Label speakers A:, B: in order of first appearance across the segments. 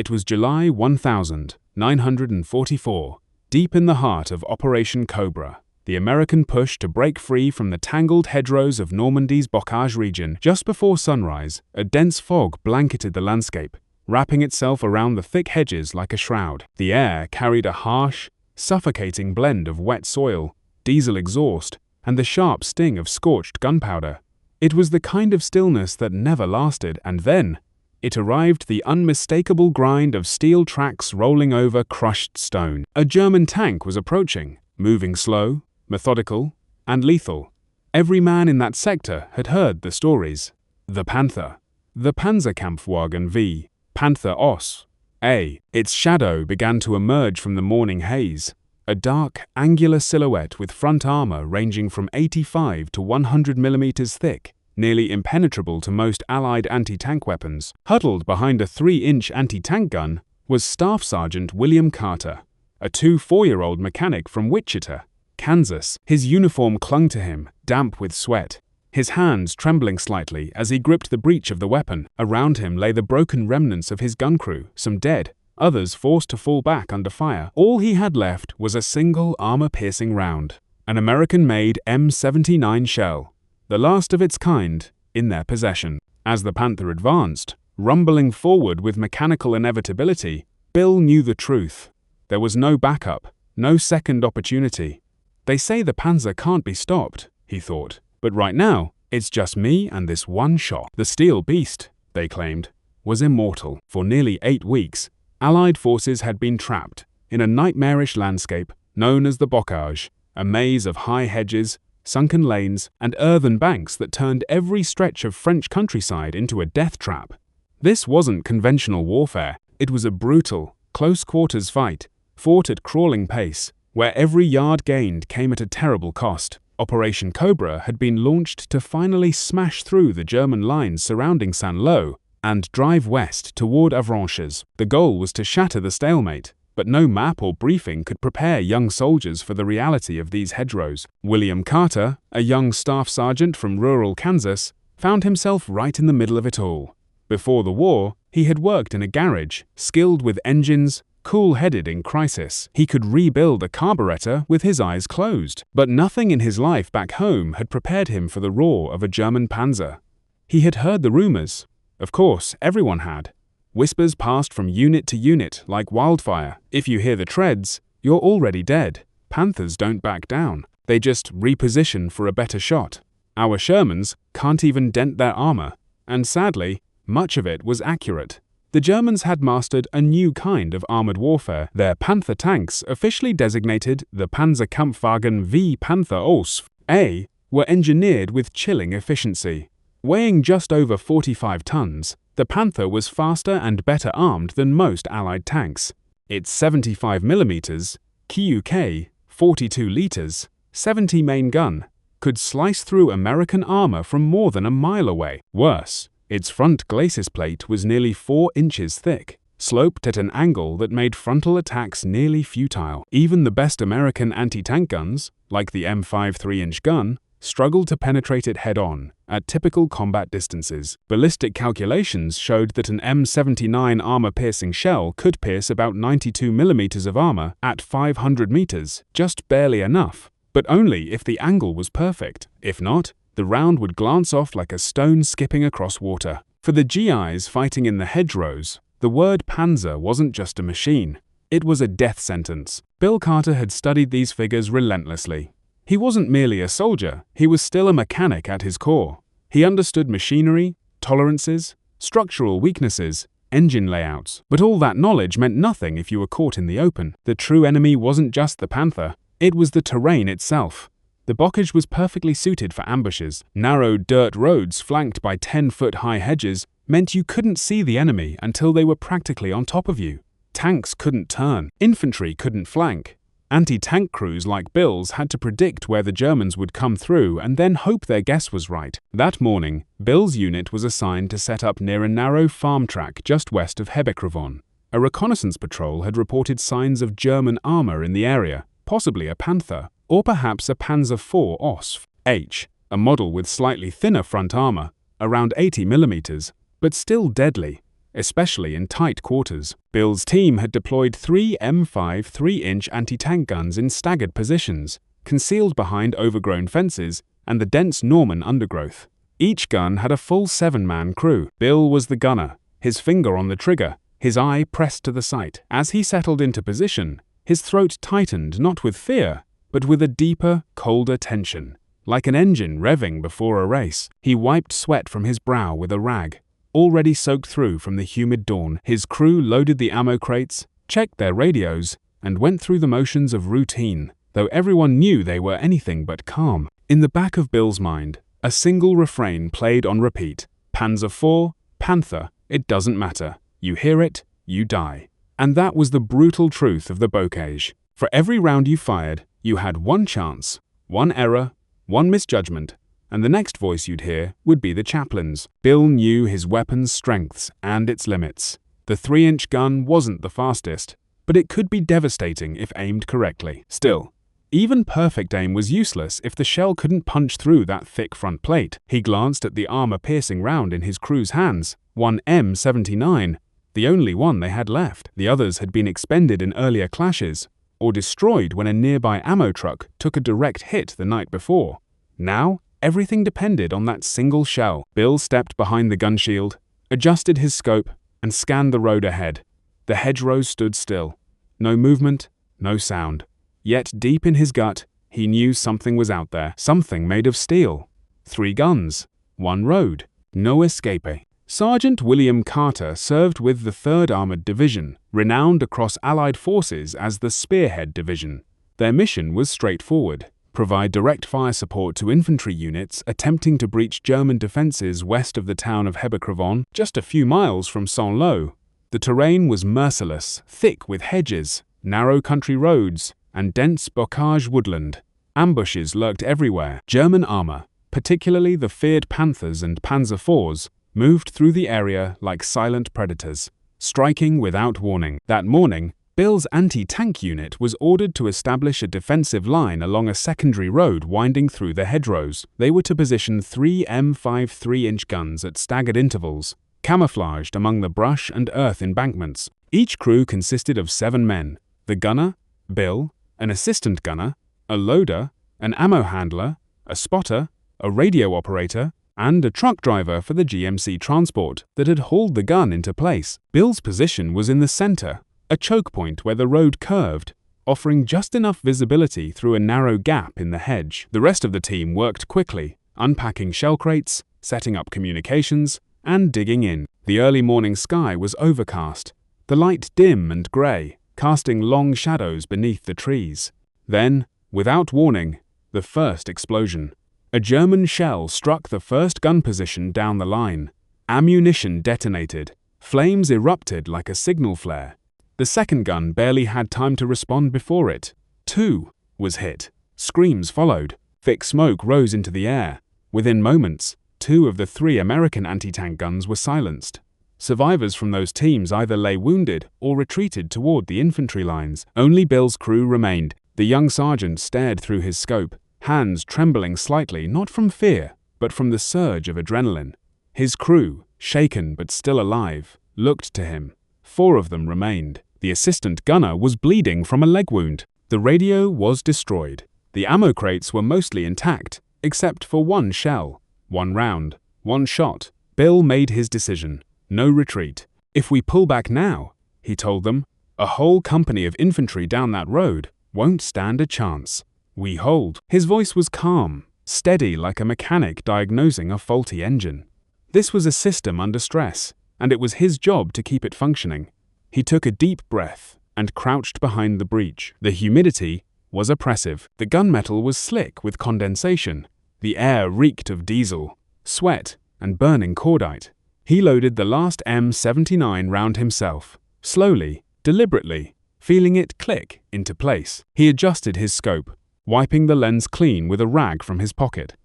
A: It was July 1944, deep in the heart of Operation Cobra, the American push to break free from the tangled hedgerows of Normandy's bocage region. Just before sunrise, a dense fog blanketed the landscape, wrapping itself around the thick hedges like a shroud. The air carried a harsh, suffocating blend of wet soil, diesel exhaust, and the sharp sting of scorched gunpowder. It was the kind of stillness that never lasted, and then it arrived, the unmistakable grind of steel tracks rolling over crushed stone. A German tank was approaching, moving slow, methodical, and lethal. Every man in that sector had heard the stories. The Panther. The Panzerkampfwagen V. Panther Os. A. Its shadow began to emerge from the morning haze, a dark, angular silhouette with front armor ranging from 85 to 100 millimeters thick, nearly impenetrable to most Allied anti-tank weapons. Huddled behind a 3-inch anti-tank gun was Staff Sergeant William Carter, a 4-year-old mechanic from Wichita, Kansas. His uniform clung to him, damp with sweat, his hands trembling slightly as he gripped the breech of the weapon. Around him lay the broken remnants of his gun crew, some dead, others forced to fall back under fire. All he had left was a single armor-piercing round, an American-made M79 shell, the last of its kind, in their possession. As the Panther advanced, rumbling forward with mechanical inevitability, Bill knew the truth. There was no backup, no second opportunity. They say the Panzer can't be stopped, he thought, but right now, it's just me and this one shot. The steel beast, they claimed, was immortal. For nearly 8 weeks, Allied forces had been trapped in a nightmarish landscape known as the bocage, a maze of high hedges, sunken lanes, and earthen banks that turned every stretch of French countryside into a death trap. This wasn't conventional warfare. It was a brutal, close-quarters fight, fought at crawling pace, where every yard gained came at a terrible cost. Operation Cobra had been launched to finally smash through the German lines surrounding Saint-Lô and drive west toward Avranches. The goal was to shatter the stalemate, but no map or briefing could prepare young soldiers for the reality of these hedgerows. William Carter, a young staff sergeant from rural Kansas, found himself right in the middle of it all. Before the war, he had worked in a garage, skilled with engines, cool-headed in crisis. He could rebuild a carburetor with his eyes closed. But nothing in his life back home had prepared him for the roar of a German Panzer. He had heard the rumors. Of course, everyone had. Whispers passed from unit to unit like wildfire. If you hear the treads, you're already dead. Panthers don't back down. They just reposition for a better shot. Our Shermans can't even dent their armor. And sadly, much of it was accurate. The Germans had mastered a new kind of armored warfare. Their Panther tanks, officially designated the Panzerkampfwagen V Panther Os A, were engineered with chilling efficiency. Weighing just over 45 tons, the Panther was faster and better armed than most Allied tanks. Its 75mm, KUK, 42 liters, 70 main gun, could slice through American armor from more than a mile away. Worse, its front glacis plate was nearly 4 inches thick, sloped at an angle that made frontal attacks nearly futile. Even the best American anti-tank guns, like the M5 3-inch gun, struggled to penetrate it head-on, at typical combat distances. Ballistic calculations showed that an M79 armor-piercing shell could pierce about 92mm of armor at 500 meters, just barely enough, but only if the angle was perfect. If not, the round would glance off like a stone skipping across water. For the GIs fighting in the hedgerows, the word Panzer wasn't just a machine. It was a death sentence. Bill Carter had studied these figures relentlessly. He wasn't merely a soldier, he was still a mechanic at his core. He understood machinery, tolerances, structural weaknesses, engine layouts. But all that knowledge meant nothing if you were caught in the open. The true enemy wasn't just the Panther, it was the terrain itself. The bocage was perfectly suited for ambushes. Narrow dirt roads flanked by 10-foot-high hedges meant you couldn't see the enemy until they were practically on top of you. Tanks couldn't turn, infantry couldn't flank. Anti-tank crews like Bill's had to predict where the Germans would come through and then hope their guess was right. That morning, Bill's unit was assigned to set up near a narrow farm track just west of Hebecrevon. A reconnaissance patrol had reported signs of German armor in the area, possibly a Panther, or perhaps a Panzer IV Os H, a model with slightly thinner front armor, around 80mm, but still deadly. especially in tight quarters. Bill's team had deployed 3 M5 3-inch anti-tank guns in staggered positions, concealed behind overgrown fences and the dense Norman undergrowth. Each gun had a full 7-man crew. Bill was the gunner, his finger on the trigger, his eye pressed to the sight. As he settled into position, his throat tightened not with fear, but with a deeper, colder tension. Like an engine revving before a race, he wiped sweat from his brow with a rag, already soaked through from the humid dawn. His crew loaded the ammo crates, checked their radios, and went through the motions of routine, though everyone knew they were anything but calm. In the back of Bill's mind, a single refrain played on repeat. Panzer IV, Panther, it doesn't matter. You hear it, you die. And that was the brutal truth of the bocage. For every round you fired, you had one chance, one error, one misjudgment, and the next voice you'd hear would be the chaplain's. Bill knew his weapon's strengths and its limits. The 3-inch gun wasn't the fastest, but it could be devastating if aimed correctly. Still, even perfect aim was useless if the shell couldn't punch through that thick front plate. He glanced at the armor-piercing round in his crew's hands, one M79, the only one they had left. The others had been expended in earlier clashes, or destroyed when a nearby ammo truck took a direct hit the night before. Now, everything depended on that single shell. Bill stepped behind the gun shield, adjusted his scope, and scanned the road ahead. The hedgerows stood still. No movement, no sound. Yet deep in his gut, he knew something was out there, something made of steel. 3 guns, 1 road, no escape. Sergeant William Carter served with the 3rd Armored Division, renowned across Allied forces as the Spearhead Division. Their mission was straightforward: provide direct fire support to infantry units attempting to breach German defenses west of the town of Hebercrevon, just a few miles from Saint-Lô. The terrain was merciless, thick with hedges, narrow country roads, and dense bocage woodland. Ambushes lurked everywhere. German armor, particularly the feared Panthers and Panzer IVs, moved through the area like silent predators, striking without warning. That morning, Bill's anti-tank unit was ordered to establish a defensive line along a secondary road winding through the hedgerows. They were to position 3 M5 3-inch guns at staggered intervals, camouflaged among the brush and earth embankments. Each crew consisted of 7 men: the gunner, Bill, an assistant gunner, a loader, an ammo handler, a spotter, a radio operator, and a truck driver for the GMC transport that had hauled the gun into place. Bill's position was in the center, a choke point where the road curved, offering just enough visibility through a narrow gap in the hedge. The rest of the team worked quickly, unpacking shell crates, setting up communications, and digging in. The early morning sky was overcast, the light dim and gray, casting long shadows beneath the trees. Then, without warning, the first explosion. A German shell struck the first gun position down the line. Ammunition detonated. Flames erupted like a signal flare. The second gun barely had time to respond before it, too, was hit. Screams followed. Thick smoke rose into the air. Within moments, 2 of the 3 American anti-tank guns were silenced. Survivors from those teams either lay wounded or retreated toward the infantry lines. Only Bill's crew remained. The young sergeant stared through his scope, hands trembling slightly not from fear, but from the surge of adrenaline. His crew, shaken but still alive, looked to him. 4 of them remained. The assistant gunner was bleeding from a leg wound. The radio was destroyed. The ammo crates were mostly intact, except for 1 shell. 1 round, 1 shot. Bill made his decision. No retreat. If we pull back now, he told them, a whole company of infantry down that road won't stand a chance. We hold. His voice was calm, steady like a mechanic diagnosing a faulty engine. This was a system under stress, and it was his job to keep it functioning. He took a deep breath and crouched behind the breech. The humidity was oppressive. The gunmetal was slick with condensation. The air reeked of diesel, sweat, and burning cordite. He loaded the last M79 round himself, slowly, deliberately, feeling it click into place. He adjusted his scope, wiping the lens clean with a rag from his pocket.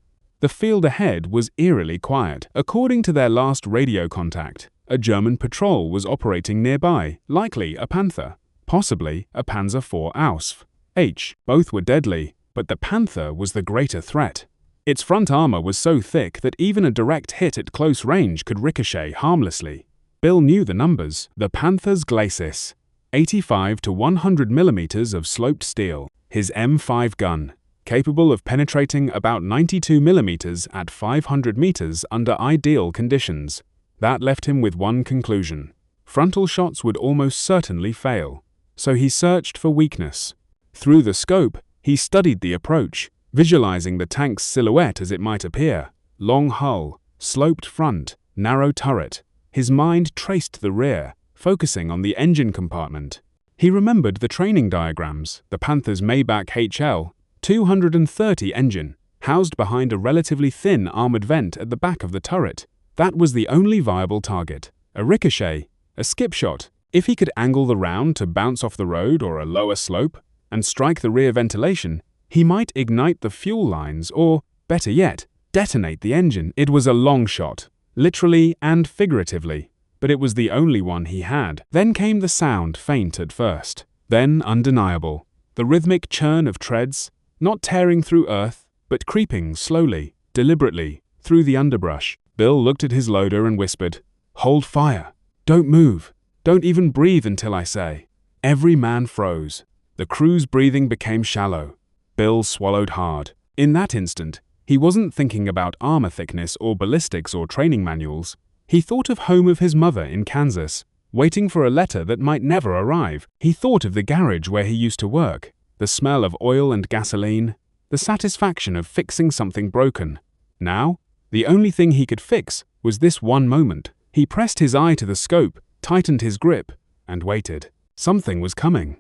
A: The field ahead was eerily quiet. According to their last radio contact, a German patrol was operating nearby, likely a Panther, possibly a Panzer IV Ausf. H. Both were deadly, but the Panther was the greater threat. Its front armor was so thick that even a direct hit at close range could ricochet harmlessly. Bill knew the numbers. The Panthers glacis, 85 to 100 millimeters of sloped steel. His M5 gun, capable of penetrating about 92 millimeters at 500 meters under ideal conditions. That left him with one conclusion. Frontal shots would almost certainly fail. So he searched for weakness. Through the scope, he studied the approach, visualizing the tank's silhouette as it might appear. Long hull, sloped front, narrow turret. His mind traced the rear, focusing on the engine compartment. He remembered the training diagrams. The Panthers Maybach HL 230 engine, housed behind a relatively thin armored vent at the back of the turret. That was the only viable target. A ricochet, a skip shot. If he could angle the round to bounce off the road or a lower slope and strike the rear ventilation, he might ignite the fuel lines or, better yet, detonate the engine. It was a long shot, literally and figuratively, but it was the only one he had. Then came the sound, faint at first, then undeniable. The rhythmic churn of treads, not tearing through earth, but creeping slowly, deliberately, through the underbrush. Bill looked at his loader and whispered, "Hold fire. Don't move. Don't even breathe until I say." Every man froze. The crew's breathing became shallow. Bill swallowed hard. In that instant, he wasn't thinking about armor thickness or ballistics or training manuals. He thought of home of his mother in Kansas, waiting for a letter that might never arrive. He thought of the garage where he used to work, the smell of oil and gasoline, the satisfaction of fixing something broken. Now, the only thing he could fix was this one moment. He pressed his eye to the scope, tightened his grip, and waited. Something was coming.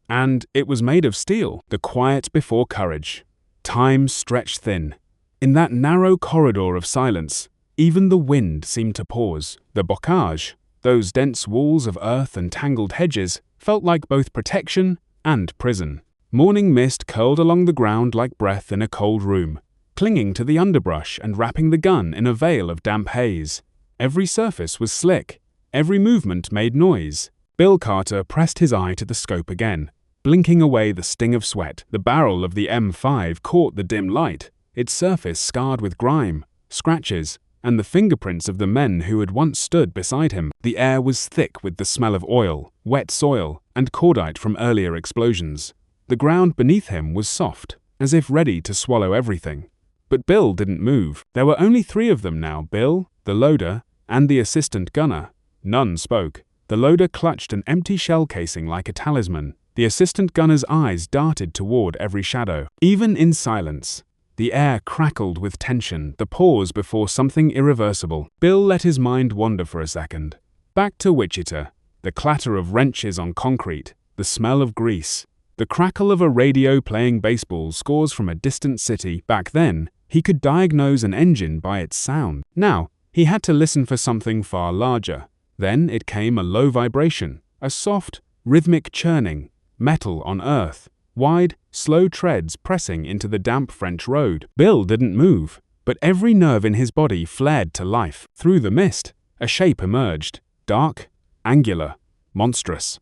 A: And it was made of steel. The quiet before courage. Time stretched thin. In that narrow corridor of silence, even the wind seemed to pause. The bocage, those dense walls of earth and tangled hedges, felt like both protection and prison. Morning mist curled along the ground like breath in a cold room, clinging to the underbrush and wrapping the gun in a veil of damp haze. Every surface was slick. Every movement made noise. Bill Carter pressed his eye to the scope again, blinking away the sting of sweat. The barrel of the M5 caught the dim light, its surface scarred with grime, scratches, and the fingerprints of the men who had once stood beside him. The air was thick with the smell of oil, wet soil, and cordite from earlier explosions. The ground beneath him was soft, as if ready to swallow everything. But Bill didn't move. There were only three of them now: Bill, the loader, and the assistant gunner. None spoke. The loader clutched an empty shell casing like a talisman. The assistant gunner's eyes darted toward every shadow. Even in silence, the air crackled with tension, the pause before something irreversible. Bill let his mind wander for a second. Back to Wichita, the clatter of wrenches on concrete, the smell of grease, the crackle of a radio playing baseball scores from a distant city. Back then, he could diagnose an engine by its sound. Now, he had to listen for something far larger. Then it came a low vibration, a soft, rhythmic churning, metal on earth, wide, slow treads pressing into the damp French road. Bill didn't move, but every nerve in his body flared to life. Through the mist, a shape emerged, dark, angular, monstrous.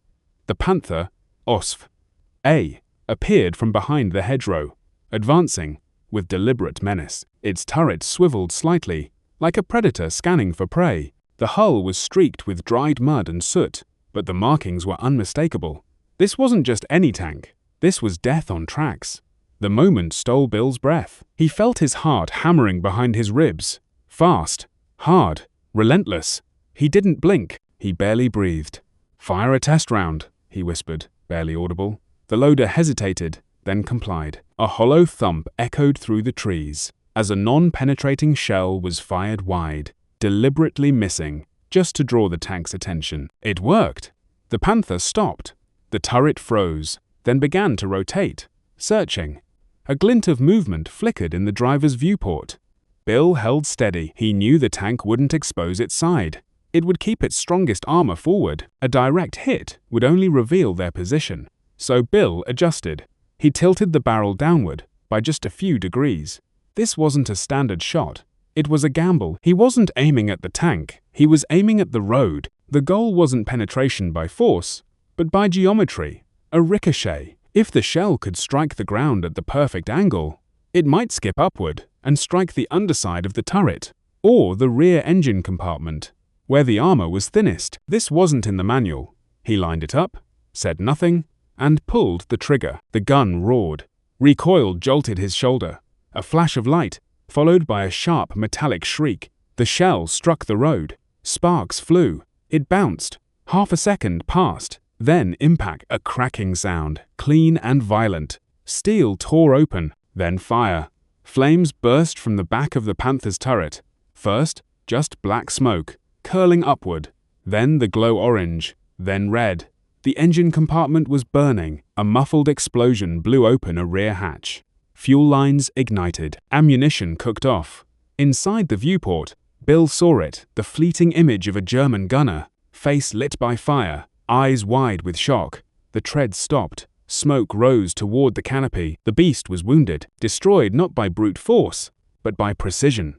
A: The Panther, OSF A, appeared from behind the hedgerow, advancing with deliberate menace. Its turret swiveled slightly, like a predator scanning for prey. The hull was streaked with dried mud and soot, but the markings were unmistakable. This wasn't just any tank. This was death on tracks. The moment stole Bill's breath. He felt his heart hammering behind his ribs. Fast, hard, relentless. He didn't blink. He barely breathed. "Fire a test round," he whispered, barely audible. The loader hesitated, then complied. A hollow thump echoed through the trees, as a non-penetrating shell was fired wide, deliberately missing, just to draw the tank's attention. It worked. The Panther stopped. The turret froze, then began to rotate, searching. A glint of movement flickered in the driver's viewport. Bill held steady. He knew the tank wouldn't expose its side. It would keep its strongest armor forward. A direct hit would only reveal their position. So Bill adjusted. He tilted the barrel downward by just a few degrees. This wasn't a standard shot. It was a gamble. He wasn't aiming at the tank. He was aiming at the road. The goal wasn't penetration by force, but by geometry. A ricochet. If the shell could strike the ground at the perfect angle, it might skip upward and strike the underside of the turret, or the rear engine compartment, where the armor was thinnest. This wasn't in the manual. He lined it up, said nothing, and pulled the trigger. The gun roared. Recoil jolted his shoulder. A flash of light, followed by a sharp metallic shriek. The shell struck the road. Sparks flew. It bounced. Half a second passed. Then impact, a cracking sound, clean and violent. Steel tore open, then fire. Flames burst from the back of the Panthers' turret. First, just black smoke, curling upward. Then the glow orange, then red. The engine compartment was burning. A muffled explosion blew open a rear hatch. Fuel lines ignited. Ammunition cooked off. Inside the viewport, Bill saw it, the fleeting image of a German gunner, face lit by fire, eyes wide with shock. The tread stopped. Smoke rose toward the canopy. The beast was wounded, destroyed not by brute force, but by precision.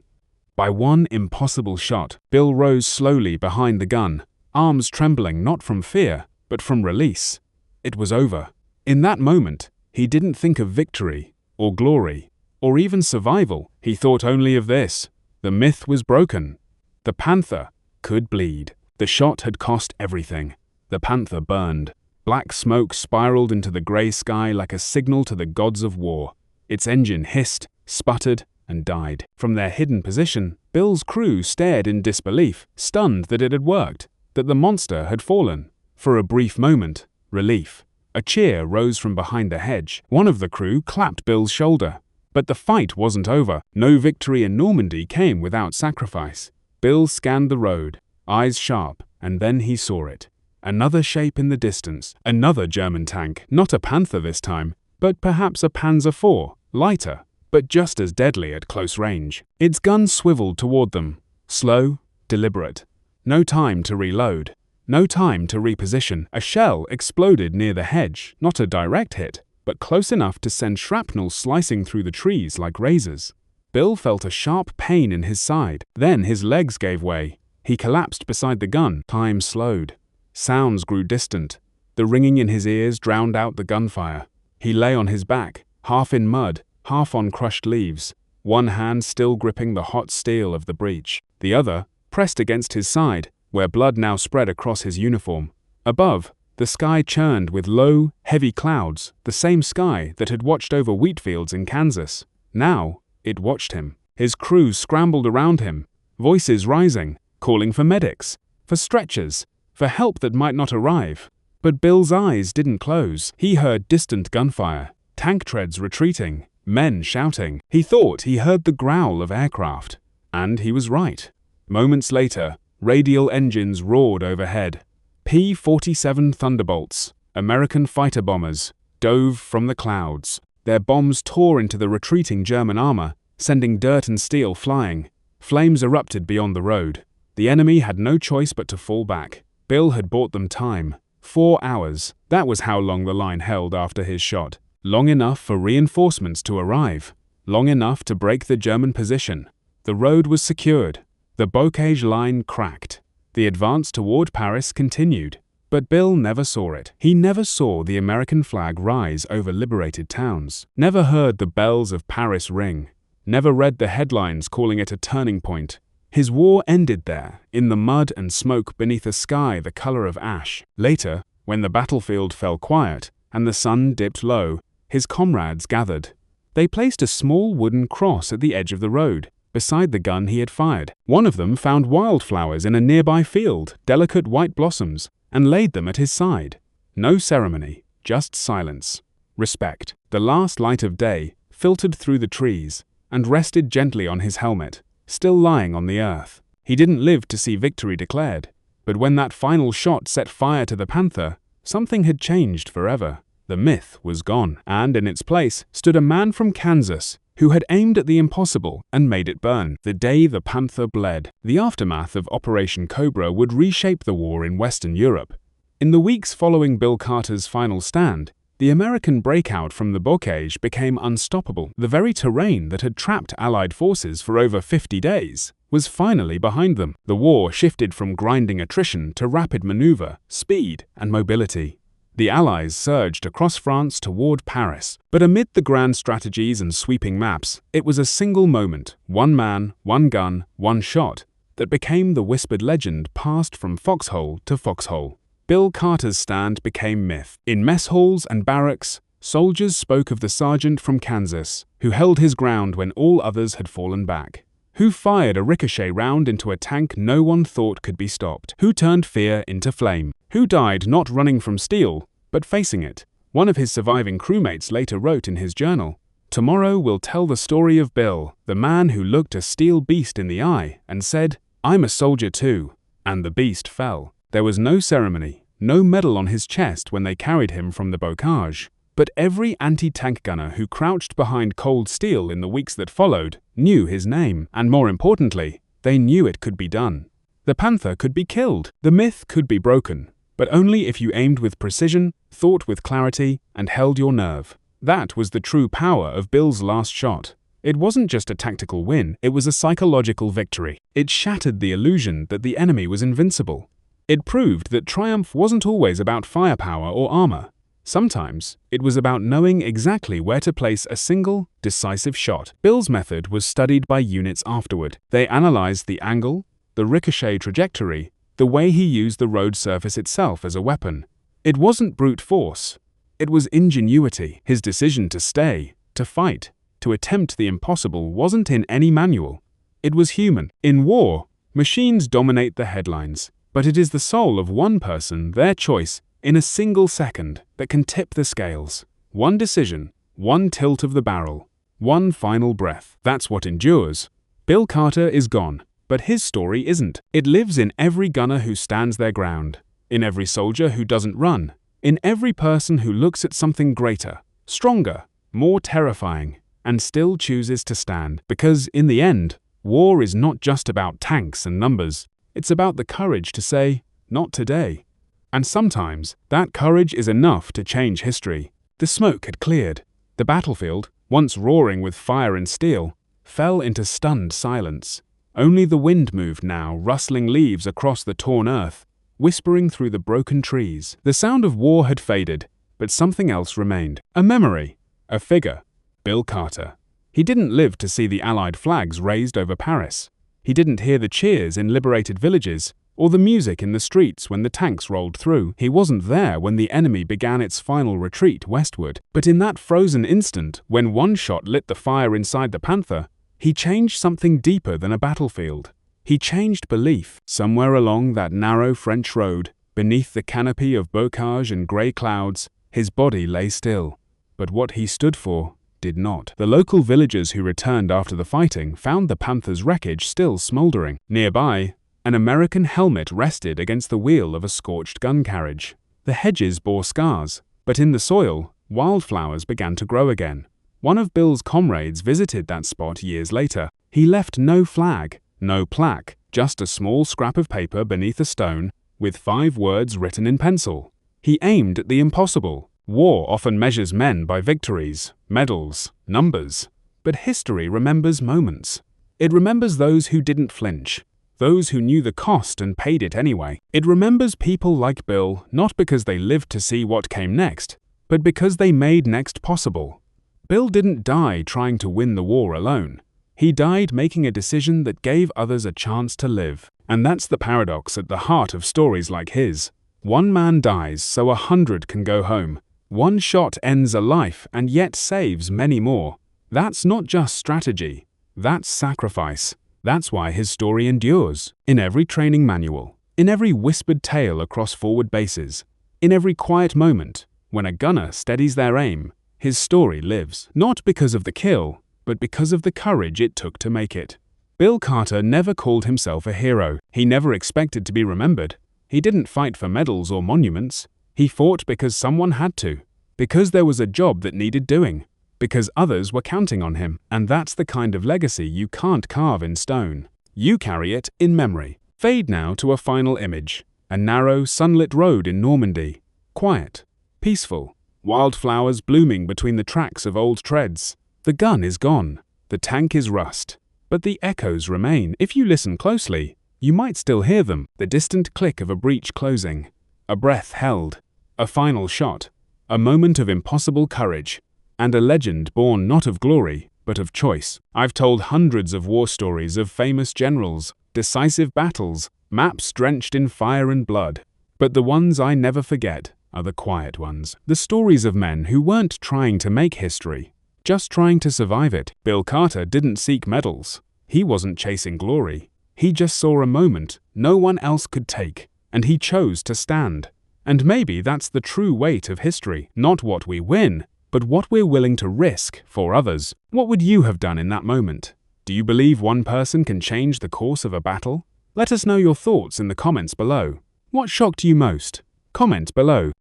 A: By one impossible shot. Bill rose slowly behind the gun, arms trembling not from fear, but from release. It was over. In that moment, he didn't think of victory, or glory, or even survival. He thought only of this. The myth was broken. The Panther could bleed. The shot had cost everything. The Panther burned. Black smoke spiraled into the grey sky like a signal to the gods of war. Its engine hissed, sputtered, and died. From their hidden position, Bill's crew stared in disbelief, stunned that it had worked, that the monster had fallen. For a brief moment, relief. A cheer rose from behind the hedge. One of the crew clapped Bill's shoulder. But the fight wasn't over. No victory in Normandy came without sacrifice. Bill scanned the road, eyes sharp, and then he saw it. Another shape in the distance. Another German tank. Not a Panther this time, but perhaps a Panzer IV, lighter, but just as deadly at close range. Its gun swiveled toward them. Slow, deliberate. No time to reload. No time to reposition. A shell exploded near the hedge, not a direct hit, but close enough to send shrapnel slicing through the trees like razors. Bill felt a sharp pain in his side. Then his legs gave way. He collapsed beside the gun. Time slowed. Sounds grew distant. The ringing in his ears drowned out the gunfire. He lay on his back, half in mud, half on crushed leaves, one hand still gripping the hot steel of the breech, the other pressed against his side, where blood now spread across his uniform. Above, the sky churned with low, heavy clouds, the same sky that had watched over wheat fields in Kansas. Now, it watched him. His crew scrambled around him, voices rising, calling for medics, for stretchers, for help that might not arrive. But Bill's eyes didn't close. He heard distant gunfire, tank treads retreating, men shouting. He thought he heard the growl of aircraft. And he was right. Moments later, radial engines roared overhead. P-47 Thunderbolts, American fighter bombers, dove from the clouds. Their bombs tore into the retreating German armor, sending dirt and steel flying. Flames erupted beyond the road. The enemy had no choice but to fall back. Bill had bought them time. 4 hours. That was how long the line held after his shot. Long enough for reinforcements to arrive. Long enough to break the German position. The road was secured. The Bocage line cracked. The advance toward Paris continued. But Bill never saw it. He never saw the American flag rise over liberated towns. Never heard the bells of Paris ring. Never read the headlines calling it a turning point. His war ended there, in the mud and smoke beneath a sky the color of ash. Later, when the battlefield fell quiet and the sun dipped low, his comrades gathered. They placed a small wooden cross at the edge of the road, beside the gun he had fired. One of them found wildflowers in a nearby field, delicate white blossoms, and laid them at his side. No ceremony, just silence. Respect. The last light of day filtered through the trees and rested gently on his helmet, still lying on the earth. He didn't live to see victory declared, but when that final shot set fire to the Panther, something had changed forever. The myth was gone, and in its place stood a man from Kansas who had aimed at the impossible and made it burn. The day the Panther bled. The aftermath of Operation Cobra would reshape the war in Western Europe. In the weeks following Bill Carter's final stand, the American breakout from the Bocage became unstoppable. The very terrain that had trapped Allied forces for over 50 days was finally behind them. The war shifted from grinding attrition to rapid maneuver, speed, and mobility. The Allies surged across France toward Paris. But amid the grand strategies and sweeping maps, it was a single moment, one man, one gun, one shot, that became the whispered legend passed from foxhole to foxhole. Bill Carter's stand became myth. In mess halls and barracks, soldiers spoke of the sergeant from Kansas, who held his ground when all others had fallen back, who fired a ricochet round into a tank no one thought could be stopped, who turned fear into flame, who died not running from steel, but facing it. One of his surviving crewmates later wrote in his journal, "Tomorrow will tell the story of Bill, the man who looked a steel beast in the eye and said, 'I'm a soldier too,' and the beast fell." There was no ceremony, no medal on his chest when they carried him from the bocage. But every anti-tank gunner who crouched behind cold steel in the weeks that followed knew his name, and more importantly, they knew it could be done. The Panther could be killed. The myth could be broken, but only if you aimed with precision, thought with clarity, and held your nerve. That was the true power of Bill's last shot. It wasn't just a tactical win, it was a psychological victory. It shattered the illusion that the enemy was invincible. It proved that triumph wasn't always about firepower or armor. Sometimes, it was about knowing exactly where to place a single, decisive shot. Bill's method was studied by units afterward. They analyzed the angle, the ricochet trajectory, the way he used the road surface itself as a weapon. It wasn't brute force. It was ingenuity. His decision to stay, to fight, to attempt the impossible wasn't in any manual. It was human. In war, machines dominate the headlines, but it is the soul of one person, their choice, in a single second, that can tip the scales. One decision, one tilt of the barrel, one final breath. That's what endures. Bill Carter is gone, but his story isn't. It lives in every gunner who stands their ground, in every soldier who doesn't run, in every person who looks at something greater, stronger, more terrifying, and still chooses to stand. Because in the end, war is not just about tanks and numbers. It's about the courage to say, "Not today." And sometimes, that courage is enough to change history. The smoke had cleared. The battlefield, once roaring with fire and steel, fell into stunned silence. Only the wind moved now, rustling leaves across the torn earth, whispering through the broken trees. The sound of war had faded, but something else remained. A memory, a figure. Bill Carter. He didn't live to see the Allied flags raised over Paris. He didn't hear the cheers in liberated villages, or the music in the streets when the tanks rolled through. He wasn't there when the enemy began its final retreat westward. But in that frozen instant, when one shot lit the fire inside the Panther, he changed something deeper than a battlefield. He changed belief. Somewhere along that narrow French road, beneath the canopy of bocage and grey clouds, his body lay still. But what he stood for did not. The local villagers who returned after the fighting found the Panther's wreckage still smoldering. Nearby, an American helmet rested against the wheel of a scorched gun carriage. The hedges bore scars, but in the soil, wildflowers began to grow again. One of Bill's comrades visited that spot years later. He left no flag, no plaque, just a small scrap of paper beneath a stone, with 5 words written in pencil. He aimed at the impossible. War often measures men by victories, medals, numbers. But history remembers moments. It remembers those who didn't flinch, those who knew the cost and paid it anyway. It remembers people like Bill, not because they lived to see what came next, but because they made next possible. Bill didn't die trying to win the war alone. He died making a decision that gave others a chance to live. And that's the paradox at the heart of stories like his. One man dies so 100 can go home. One shot ends a life and yet saves many more. That's not just strategy. That's sacrifice. That's why his story endures. In every training manual, in every whispered tale across forward bases, in every quiet moment, when a gunner steadies their aim, his story lives. Not because of the kill, but because of the courage it took to make it. Bill Carter never called himself a hero. He never expected to be remembered. He didn't fight for medals or monuments. He fought because someone had to, because there was a job that needed doing, because others were counting on him. And that's the kind of legacy you can't carve in stone. You carry it in memory. Fade now to a final image. A narrow, sunlit road in Normandy. Quiet. Peaceful. Wildflowers blooming between the tracks of old treads. The gun is gone. The tank is rust. But the echoes remain. If you listen closely, you might still hear them. The distant click of a breech closing. A breath held. A final shot. A moment of impossible courage. And a legend born not of glory, but of choice. I've told hundreds of war stories of famous generals, decisive battles, maps drenched in fire and blood. But the ones I never forget are the quiet ones. The stories of men who weren't trying to make history, just trying to survive it. Bill Carter didn't seek medals. He wasn't chasing glory. He just saw a moment no one else could take, and he chose to stand. And maybe that's the true weight of history, not what we win, but what we're willing to risk for others. What would you have done in that moment? Do you believe one person can change the course of a battle? Let us know your thoughts in the comments below. What shocked you most? Comment below.